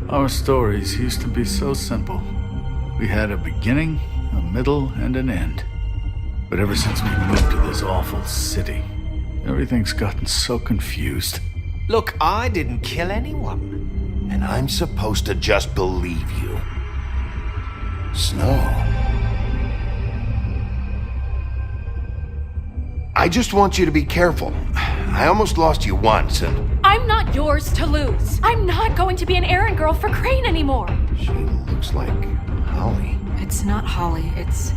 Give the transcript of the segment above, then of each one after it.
Our stories used to be so simple. We had a beginning, a middle, and an end. But ever since we moved to this awful city, everything's gotten so confused. Look, I didn't kill anyone. And I'm supposed to just believe you. Snow. I just want you to be careful. I almost lost you once, and... I'm not yours to lose. I'm not going to be an errand girl for Crane anymore. She looks like Holly. It's not Holly, it's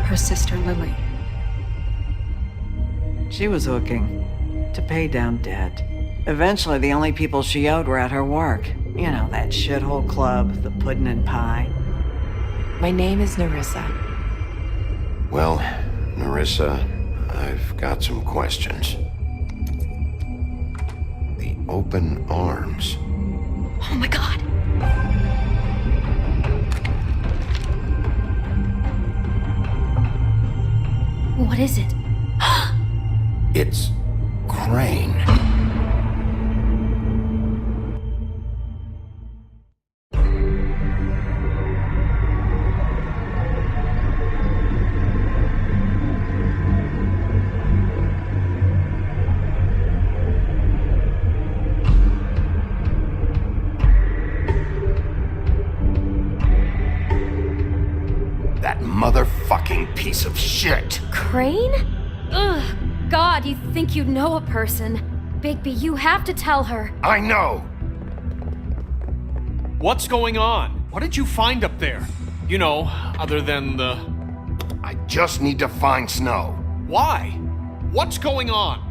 her sister Lily. She was hooking to pay down debt. Eventually, the only people she owed were at her work. You know, that shithole club, the pudding and pie. My name is Nerissa. Well, Nerissa, I've got some questions. The open arms. Oh my god. What is it? It's Crane. That motherfucking piece of shit. Crane? Ugh. God, you think you know a person. Bigby, you have to tell her. I know. What's going on? What did you find up there? You know, other than the... I just need to find Snow. Why? What's going on?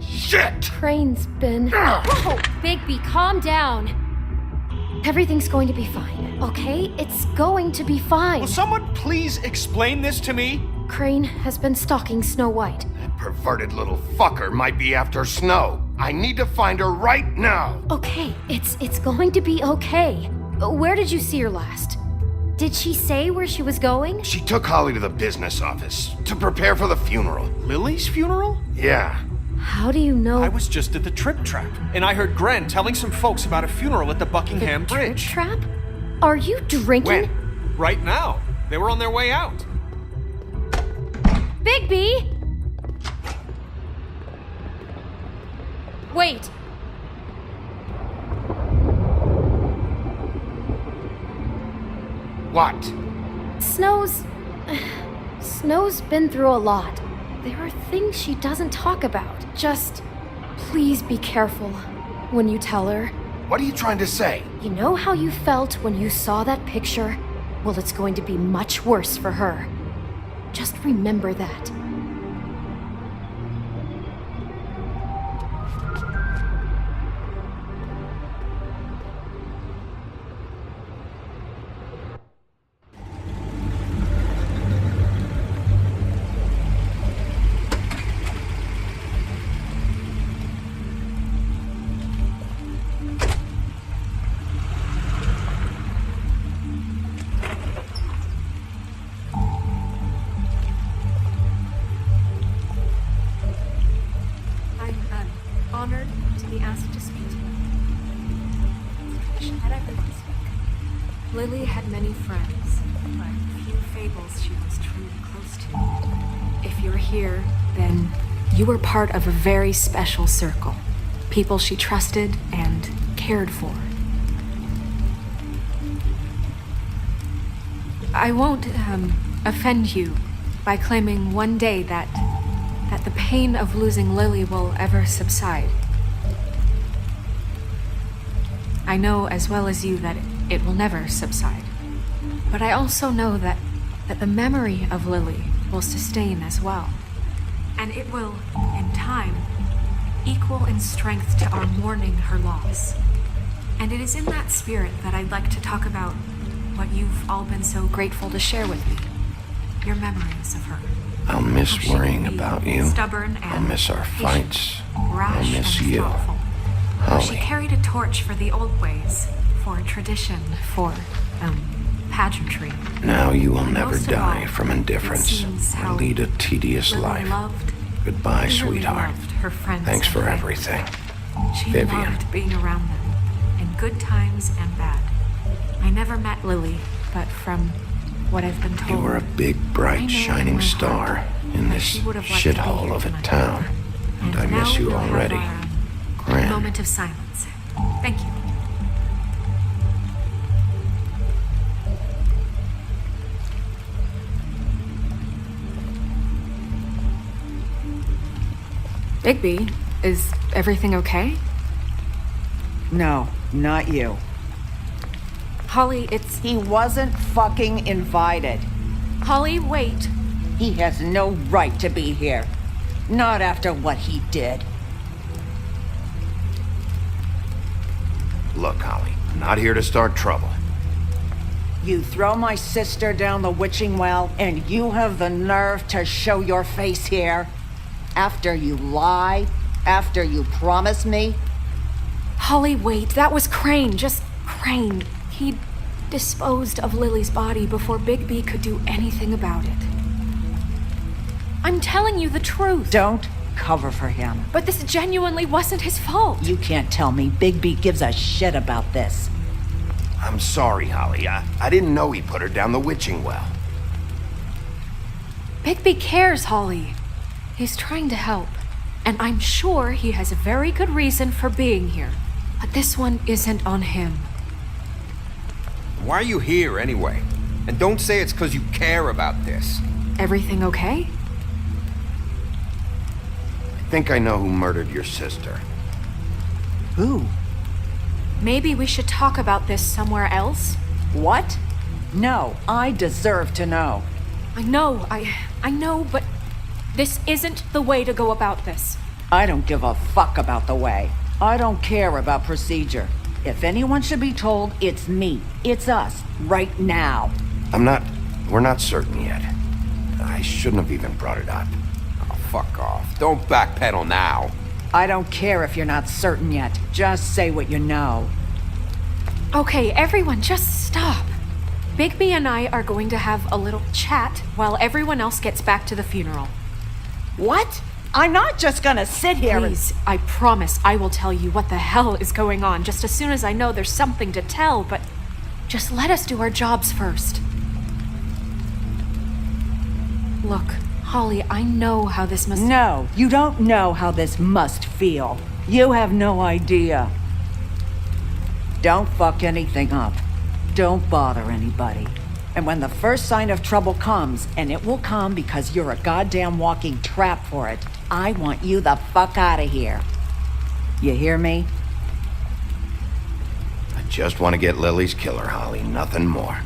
Shit! Crane's been... Whoa! Bigby, calm down. Everything's going to be fine, okay? It's going to be fine. Will someone please explain this to me? Crane has been stalking Snow White. That perverted little fucker might be after Snow. I need to find her right now. Okay, it's going to be okay. Where did you see her last? Did she say where she was going? She took Holly to the business office to prepare for the funeral. Lily's funeral? Yeah. How do you know? I was just at the Trip Trap, and I heard Gren telling some folks about a funeral at the Buckingham the Bridge. Trip Trap? Are you drinking? When? Right now. They were on their way out. Bigby! Wait. What? Snow's been through a lot. There are things she doesn't talk about. Just please be careful when you tell her. What are you trying to say? You know how you felt when you saw that picture? Well, it's going to be much worse for her. Just remember that. Honored to be asked to speak to you. At everyone's speak. Lily had many friends, but few fables she was truly close to. If you're here, then you were part of a very special circle. People she trusted and cared for. I won't offend you by claiming one day that the pain of losing Lily will ever subside. I know as well as you that it will never subside. But I also know that the memory of Lily will sustain as well. And it will, in time, equal in strength to our mourning her loss. And it is in that spirit that I'd like to talk about what you've all been so grateful to share with me. Your memories of her. I'll miss worrying about you. Stubborn and I'll miss our patient, fights. rash I'll miss and you. thoughtful. She Holly. carried a torch for the old ways, for tradition, for, pageantry. Now you will And never most of die all, from it indifference seems or how lead a tedious Lily life. loved, Goodbye, really sweetheart. loved her friends Thanks and for family. everything. She Vivian. loved being around them, in good times and bad. I never met Lily, but from what I've been told... You were a big, I bright, know shining in my star heart in that this she would have liked to be shithole here of a tonight. town. And I now miss you we'll have already. our, Gran. moment of silence. Thank you. Bigby, is everything okay? No, not you. Holly, it's... He wasn't fucking invited. Holly, wait. He has no right to be here. Not after what he did. Look, Holly, I'm not here to start trouble. You throw my sister down the witching well, and you have the nerve to show your face here? After you lie? After you promise me? Holly, wait. That was Crane. Just Crane. He disposed of Lily's body before Bigby could do anything about it. I'm telling you the truth. Don't cover for him. But this genuinely wasn't his fault. You can't tell me Bigby gives a shit about this. I'm sorry, Holly. I didn't know he put her down the witching well. Bigby cares, Holly. He's trying to help. And I'm sure he has a very good reason for being here. But this one isn't on him. Why are you here anyway? And don't say it's because you care about this. Everything okay? I think I know who murdered your sister. Who? Maybe we should talk about this somewhere else? What? No, I deserve to know. I know, but this isn't the way to go about this. I don't give a fuck about the way. I don't care about procedure. If anyone should be told, it's me. It's us. Right now. We're not certain yet. I shouldn't have even brought it up. Oh, fuck off. Don't backpedal now. I don't care if you're not certain yet. Just say what you know. Okay, everyone, just stop. Bigby and I are going to have a little chat while everyone else gets back to the funeral. What? I'm not just gonna sit here Please, I promise I will tell you what the hell is going on just as soon as I know there's something to tell, but just let us do our jobs first. Look, Holly, I know how this must... No, you don't know how this must feel. You have no idea. Don't fuck anything up. Don't bother anybody. And when the first sign of trouble comes, and it will come because you're a goddamn walking trap for it, I want you the fuck out of here. You hear me? I just want to get Lily's killer, Holly. Nothing more.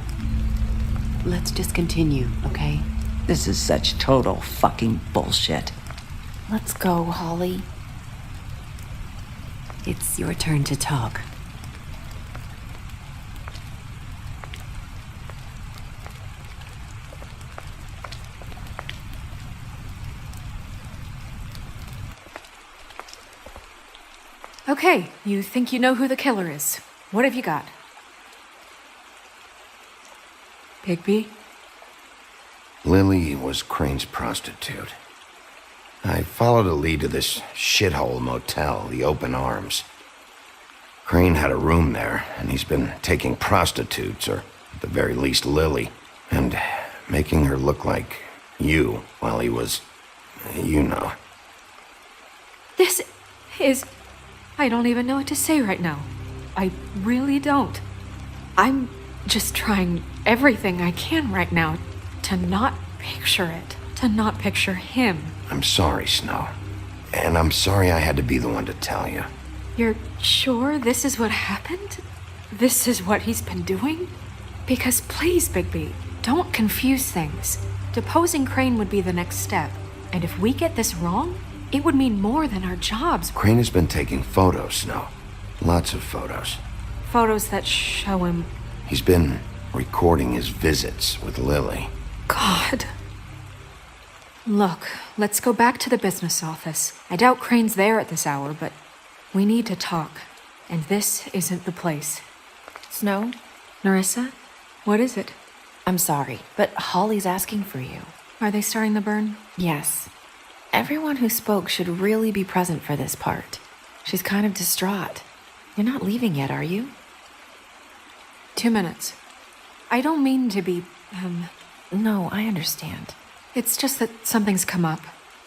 Let's just continue, okay? This is such total fucking bullshit. Let's go, Holly. It's your turn to talk. Okay, you think you know who the killer is. What have you got? Bigby? Lily was Crane's prostitute. I followed a lead to this shithole motel, the Open Arms. Crane had a room there, and he's been taking prostitutes, or at the very least Lily, and making her look like you while he was, you know. This is... I don't even know what to say right now. I really don't. I'm just trying everything I can right now to not picture it, to not picture him. I'm sorry, Snow. And I'm sorry I had to be the one to tell you. You're sure this is what happened? This is what he's been doing? Because please, Bigby, don't confuse things. Deposing Crane would be the next step. And if we get this wrong, it would mean more than our jobs. Crane has been taking photos, Snow. Lots of photos. Photos that show him... He's been recording his visits with Lily. God. Look, let's go back to the business office. I doubt Crane's there at this hour, but we need to talk. And this isn't the place. Snow? Nerissa? What is it? I'm sorry, but Holly's asking for you. Are they starting the burn? Yes. Everyone who spoke should really be present for this part. She's kind of distraught. You're not leaving yet, are you? 2 minutes. I don't mean to be, No, I understand. It's just that something's come up.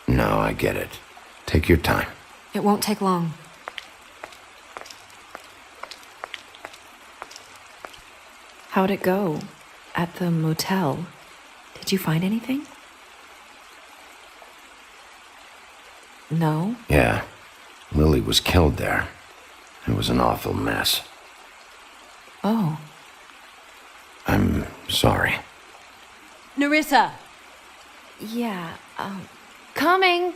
No, I get it. Take your time. It won't take long. How'd it go? At the motel? Did you find anything? No? Yeah. Lily was killed there. It was an awful mess. Oh. I'm sorry. Nerissa! Yeah, coming!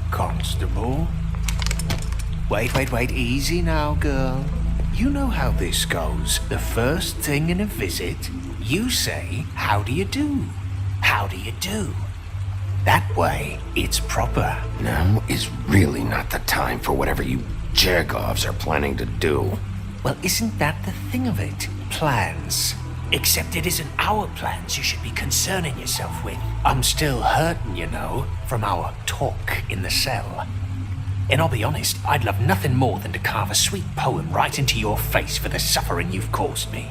Constable? Wait, easy now, girl. You know how this goes. The first thing in a visit, you say, "How do you do? How do you do?" That way, it's proper. Now is really not the time for whatever you jerk-offs are planning to do. Well, isn't that the thing of it? Plans. Except it isn't our plans you should be concerning yourself with. I'm still hurting, you know, from our talk in the cell. And I'll be honest, I'd love nothing more than to carve a sweet poem right into your face for the suffering you've caused me.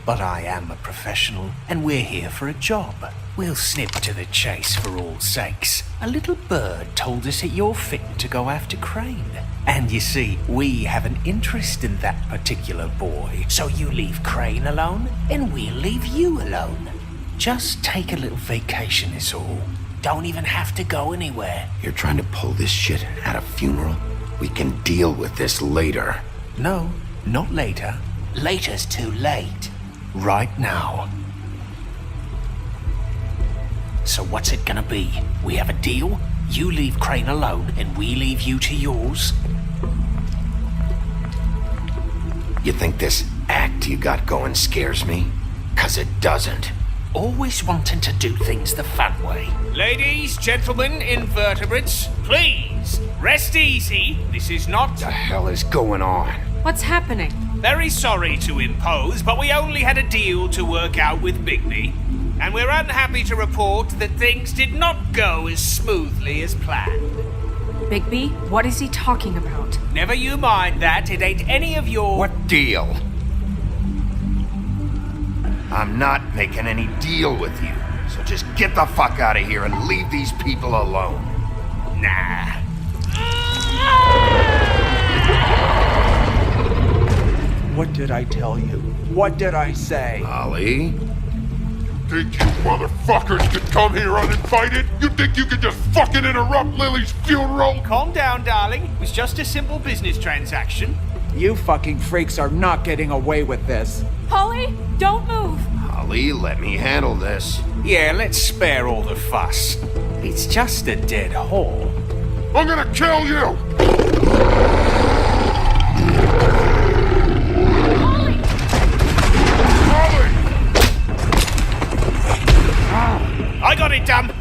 But I am a professional, and we're here for a job. We'll snip to the chase for all sakes. A little bird told us that you're fitting to go after Crane. And you see, we have an interest in that particular boy. So you leave Crane alone, and we'll leave you alone. Just take a little vacation is all. Don't even have to go anywhere. You're trying to pull this shit at a funeral? We can deal with this later. No, not later. Later's too late. Right now. So what's it gonna be? We have a deal? You leave Crane alone, and we leave you to yours? You think this act you got going scares me? 'Cause it doesn't. Always wanting to do things the fun way. Ladies, gentlemen, invertebrates, please, rest easy. This is not... What the hell is going on? What's happening? Very sorry to impose, but we only had a deal to work out with Bigby. And we're unhappy to report that things did not go as smoothly as planned. Bigby, what is he talking about? Never you mind that, it ain't any of your... What deal? I'm not making any deal with you. So just get the fuck out of here and leave these people alone. Nah. What did I tell you? What did I say? Ollie? Think you motherfuckers could come here uninvited? You think you could just fucking interrupt Lily's funeral? Calm down, darling. It was just a simple business transaction. You fucking freaks are not getting away with this. Holly, don't move! Ollie, let me handle this. Yeah, let's spare all the fuss. It's just a dead whore. I'm gonna kill you! Holly! I got it, Dum.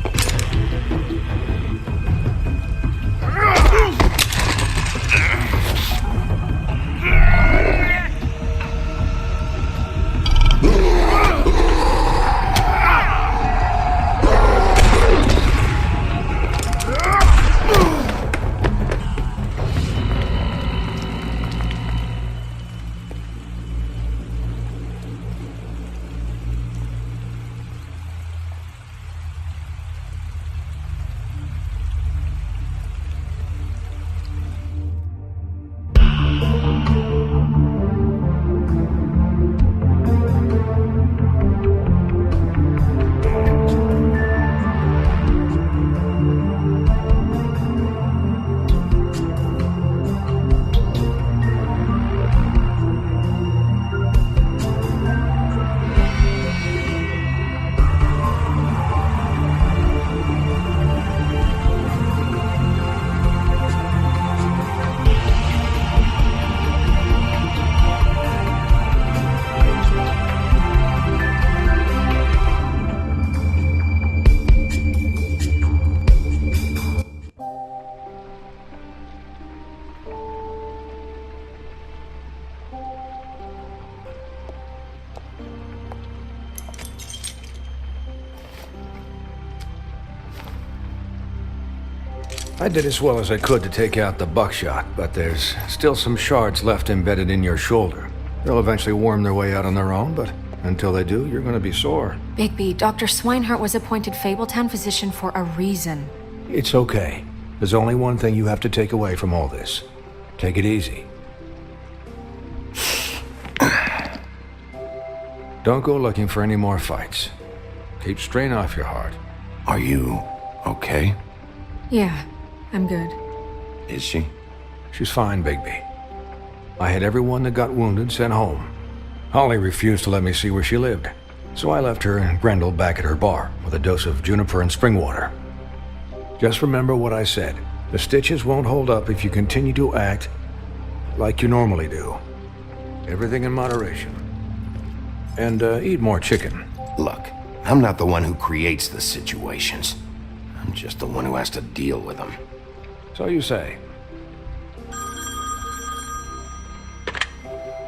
I did as well as I could to take out the buckshot, but there's still some shards left embedded in your shoulder. They'll eventually worm their way out on their own, but until they do, you're gonna be sore. Bigby, Dr. Swinehart was appointed Fabletown physician for a reason. It's okay. There's only one thing you have to take away from all this. Take it easy. Don't go looking for any more fights. Keep strain off your heart. Are you okay? Yeah, I'm good. Is she? She's fine, Bigby. I had everyone that got wounded sent home. Holly refused to let me see where she lived, so I left her and Grendel back at her bar with a dose of juniper and spring water. Just remember what I said. The stitches won't hold up if you continue to act like you normally do. Everything in moderation. And eat more chicken. Look, I'm not the one who creates the situations. I'm just the one who has to deal with them. So you say.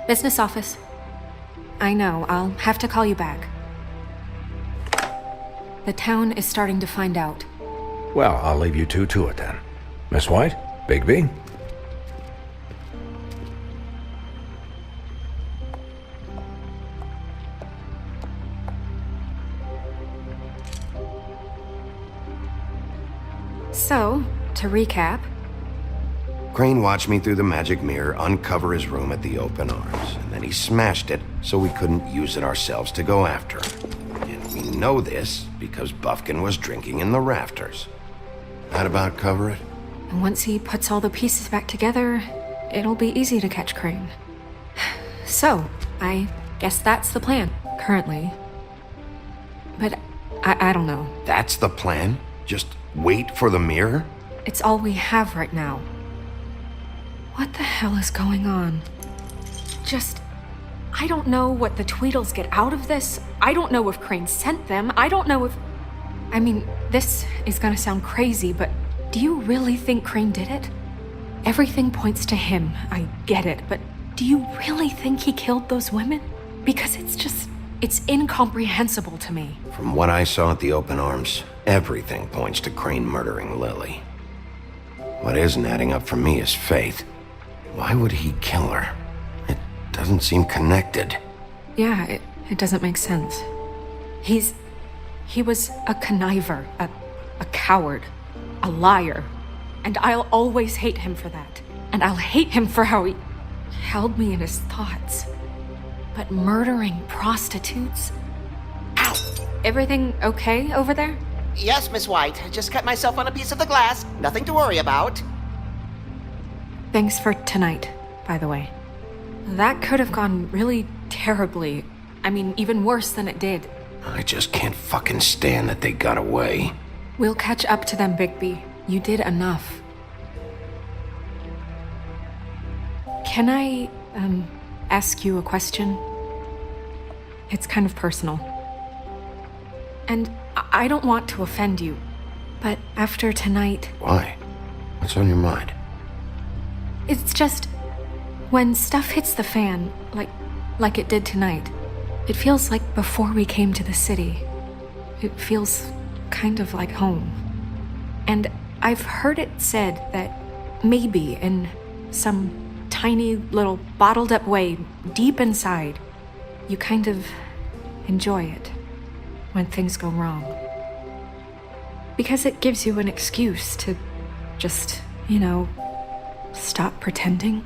Business office. I know, I'll have to call you back. The town is starting to find out. Well, I'll leave you two to it then. Miss White? Bigby? So, to recap... Crane watched me through the magic mirror uncover his room at the open arms, and then he smashed it so we couldn't use it ourselves to go after him. And we know this because Buffkin was drinking in the rafters. That about cover it? And once he puts all the pieces back together, it'll be easy to catch Crane. So, I guess that's the plan, currently. But I don't know. That's the plan? Just wait for the mirror? It's all we have right now. What the hell is going on? I don't know what the Tweedles get out of this. I don't know if Crane sent them. I don't know if... I mean, this is gonna sound crazy, but do you really think Crane did it? Everything points to him, I get it, but do you really think he killed those women? Because it's incomprehensible to me. From what I saw at the open arms, everything points to Crane murdering Lily. What isn't adding up for me is Faith. Why would he kill her? It doesn't seem connected. Yeah, it doesn't make sense. He was a conniver, a coward, a liar. And I'll always hate him for that. And I'll hate him for how he held me in his thoughts. But murdering prostitutes? Ow! Everything okay over there? Yes, Miss White. Just cut myself on a piece of the glass. Nothing to worry about. Thanks for tonight, by the way. That could have gone really terribly. I mean, even worse than it did. I just can't fucking stand that they got away. We'll catch up to them, Bigby. You did enough. Can I, ask you a question? It's kind of personal. And I don't want to offend you, but after tonight... Why? What's on your mind? It's just... when stuff hits the fan, like it did tonight, it feels like before we came to the city. It feels kind of like home. And I've heard it said that maybe in some tiny little bottled up way deep inside, you kind of enjoy it when things go wrong. Because it gives you an excuse to just, stop pretending.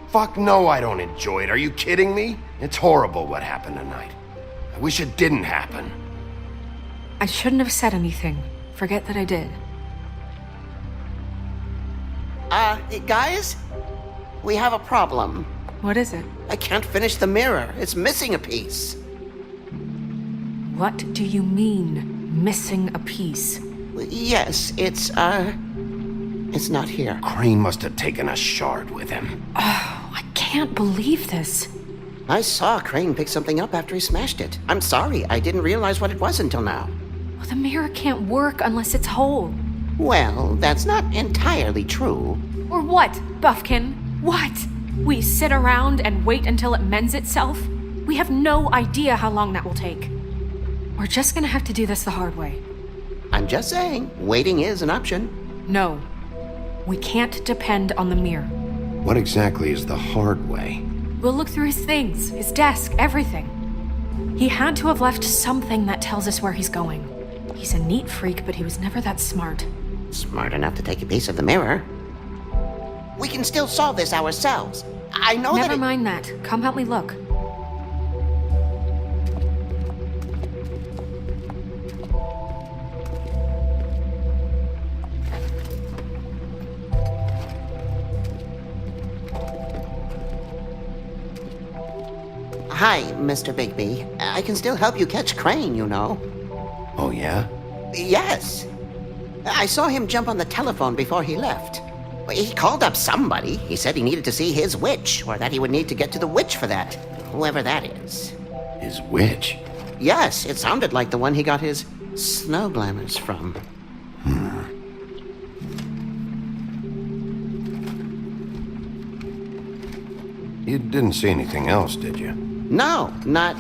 Fuck no, I don't enjoy it. Are you kidding me? It's horrible what happened tonight. I wish it didn't happen. I shouldn't have said anything. Forget that I did. Guys? We have a problem. What is it? I can't finish the mirror. It's missing a piece. What do you mean, missing a piece? Yes, it's not here. Crane must have taken a shard with him. Oh, I can't believe this. I saw Crane pick something up after he smashed it. I'm sorry, I didn't realize what it was until now. Well, the mirror can't work unless it's whole. Well, that's not entirely true. Or what, Buffkin? What? We sit around and wait until it mends itself? We have no idea how long that will take. We're just gonna have to do this the hard way. I'm just saying, waiting is an option. No. We can't depend on the mirror. What exactly is the hard way? We'll look through his things, his desk, everything. He had to have left something that tells us where he's going. He's a neat freak, but he was never that smart. Smart enough to take a piece of the mirror. We can still solve this ourselves. I know Never mind that. Come help me look. Hi, Mr. Bigby. I can still help you catch Crane, you know. Oh, yeah? Yes. I saw him jump on the telephone before he left. He called up somebody. He said he needed to see his witch, or that he would need to get to the witch for that. Whoever that is. His witch? Yes, it sounded like the one he got his snow glamours from. You didn't see anything else, did you? No, not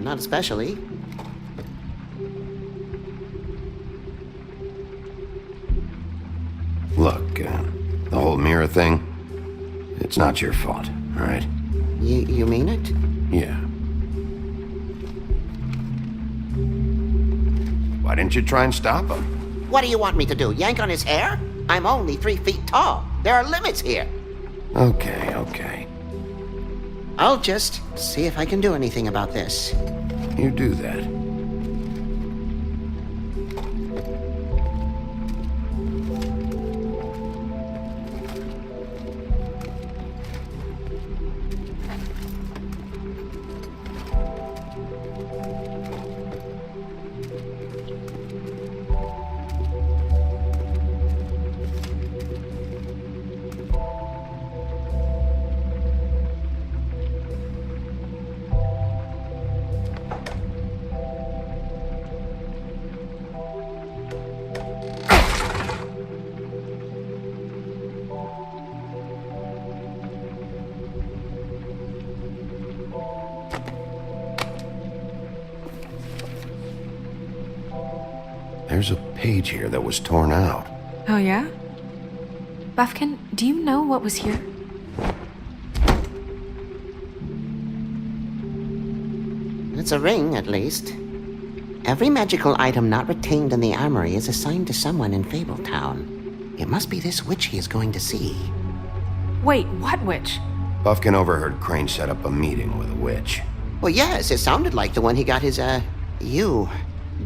especially. Look, the whole mirror thing, it's not your fault, all right? You mean it? Yeah. Why didn't you try and stop him? What do you want me to do, yank on his hair? I'm only 3 feet tall. There are limits here. Okay. I'll just see if I can do anything about this. You do that. There's a page here that was torn out. Oh, yeah? Buffkin, do you know what was here? It's a ring, at least. Every magical item not retained in the armory is assigned to someone in Fabletown. It must be this witch he is going to see. Wait, what witch? Buffkin overheard Crane set up a meeting with a witch. Well, yes, it sounded like the one he got his,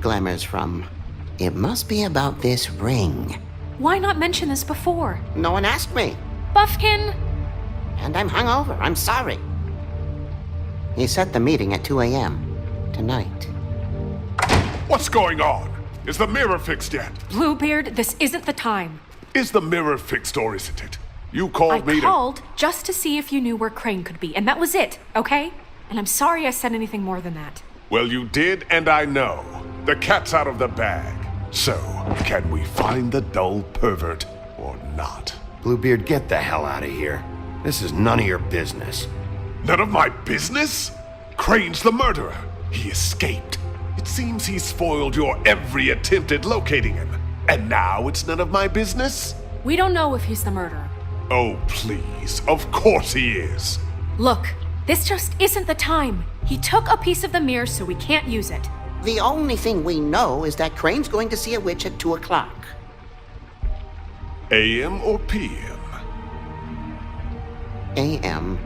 glamours from. It must be about this ring. Why not mention this before? No one asked me. Buffkin! And I'm hungover. I'm sorry. He set the meeting at 2 a.m. tonight. What's going on? Is the mirror fixed yet? Bluebeard, this isn't the time. Is the mirror fixed or isn't it? You called me I called just to see if you knew where Crane could be, and that was it, okay? And I'm sorry I said anything more than that. Well, you did, and I know. The cat's out of the bag. So, can we find the dull pervert or not? Bluebeard, get the hell out of here. This is none of your business. None of my business? Crane's the murderer. He escaped. It seems he spoiled your every attempt at locating him. And now it's none of my business? We don't know if he's the murderer. Oh, please. Of course he is. Look, this just isn't the time. He took a piece of the mirror, so we can't use it. The only thing we know is that Crane's going to see a witch at 2 o'clock. AM or PM? AM.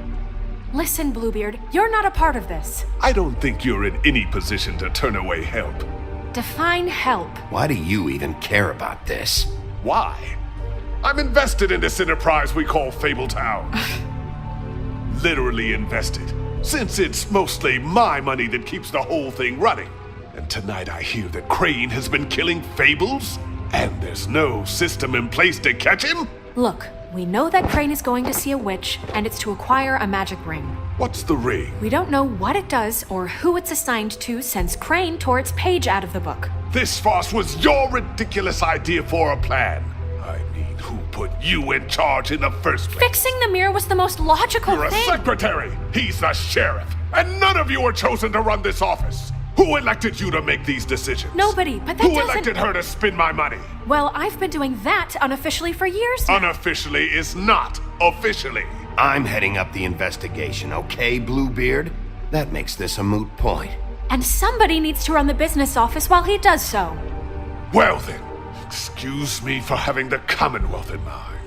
Listen, Bluebeard, you're not a part of this. I don't think you're in any position to turn away help. Define help. Why do you even care about this? Why? I'm invested in this enterprise we call Fabletown. Literally invested, since it's mostly my money that keeps the whole thing running. And tonight I hear that Crane has been killing Fables, and there's no system in place to catch him? Look, we know that Crane is going to see a witch, and it's to acquire a magic ring. What's the ring? We don't know what it does or who it's assigned to since Crane tore its page out of the book. This farce was your ridiculous idea for a plan. I mean, who put you in charge in the first place? Fixing the mirror was the most logical You're thing. a secretary! He's the sheriff! And none of you were chosen to run this office! Who elected you to make these decisions? Nobody, but that Who doesn't... elected her to spend my money? Well, I've been doing that unofficially for years now. Unofficially is not officially. I'm heading up the investigation, okay, Bluebeard? That makes this a moot point. And somebody needs to run the business office while he does so. Well then, excuse me for having the Commonwealth in mind.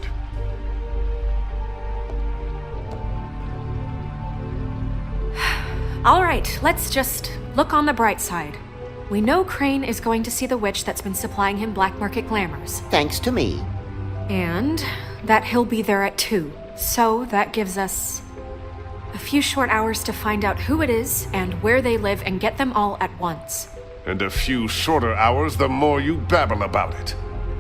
All right, let's just look on the bright side. We know Crane is going to see the witch that's been supplying him black market glamours. Thanks to me. And that he'll be there at 2. So that gives us a few short hours to find out who it is and where they live and get them all at once. And a few shorter hours the more you babble about it.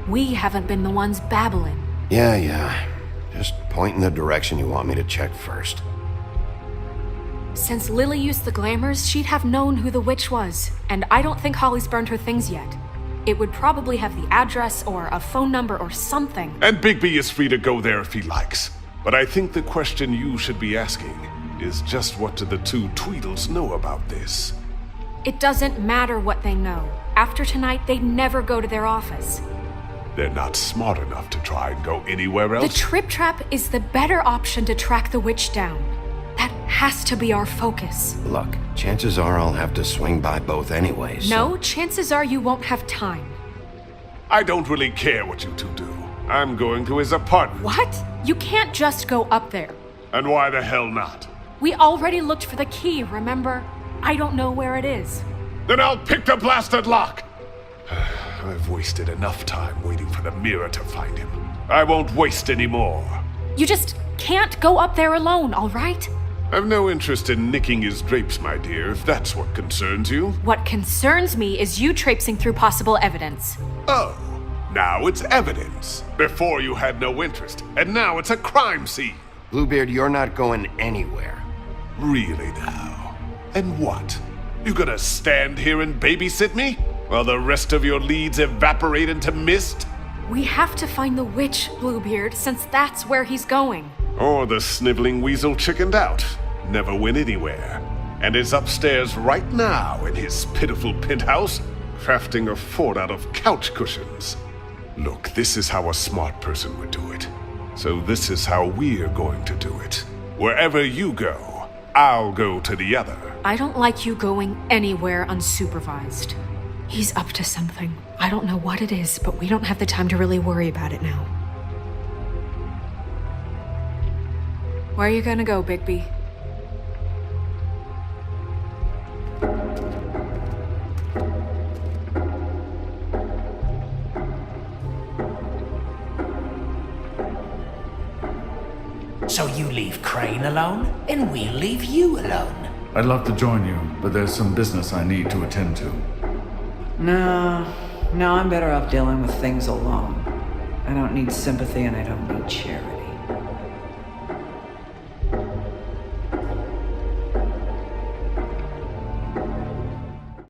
We haven't been the ones babbling. Yeah. Just point in the direction you want me to check first. Since Lily used the glamours, she'd have known who the witch was, and I don't think Holly's burned her things yet. It would probably have the address or a phone number or something. And Bigby is free to go there if he likes. But I think the question you should be asking is just what do the two Tweedles know about this? It doesn't matter what they know. After tonight, they'd never go to their office. They're not smart enough to try and go anywhere else? The Trip Trap is the better option to track the witch down. That has to be our focus. Look, chances are I'll have to swing by both anyways. No, chances are you won't have time. I don't really care what you two do. I'm going to his apartment. What? You can't just go up there. And why the hell not? We already looked for the key, remember? I don't know where it is. Then I'll pick the blasted lock! I've wasted enough time waiting for the mirror to find him. I won't waste any more. You just can't go up there alone, all right? I've no interest in nicking his drapes, my dear, if that's what concerns you. What concerns me is you traipsing through possible evidence. Oh, now it's evidence. Before you had no interest, and now it's a crime scene. Bluebeard, you're not going anywhere. Really now? And what? You gonna stand here and babysit me? While the rest of your leads evaporate into mist? We have to find the witch, Bluebeard, since that's where he's going. Or the sniveling weasel chickened out. Never went anywhere. And is upstairs right now in his pitiful penthouse, crafting a fort out of couch cushions. Look, this is how a smart person would do it. So this is how we're going to do it. Wherever you go, I'll go to the other. I don't like you going anywhere unsupervised. He's up to something. I don't know what it is, but we don't have the time to really worry about it now. Where are you gonna go, Bigby? So you leave Crane alone, and we'll leave you alone. I'd love to join you, but there's some business I need to attend to. No, I'm better off dealing with things alone. I don't need sympathy and I don't need charity.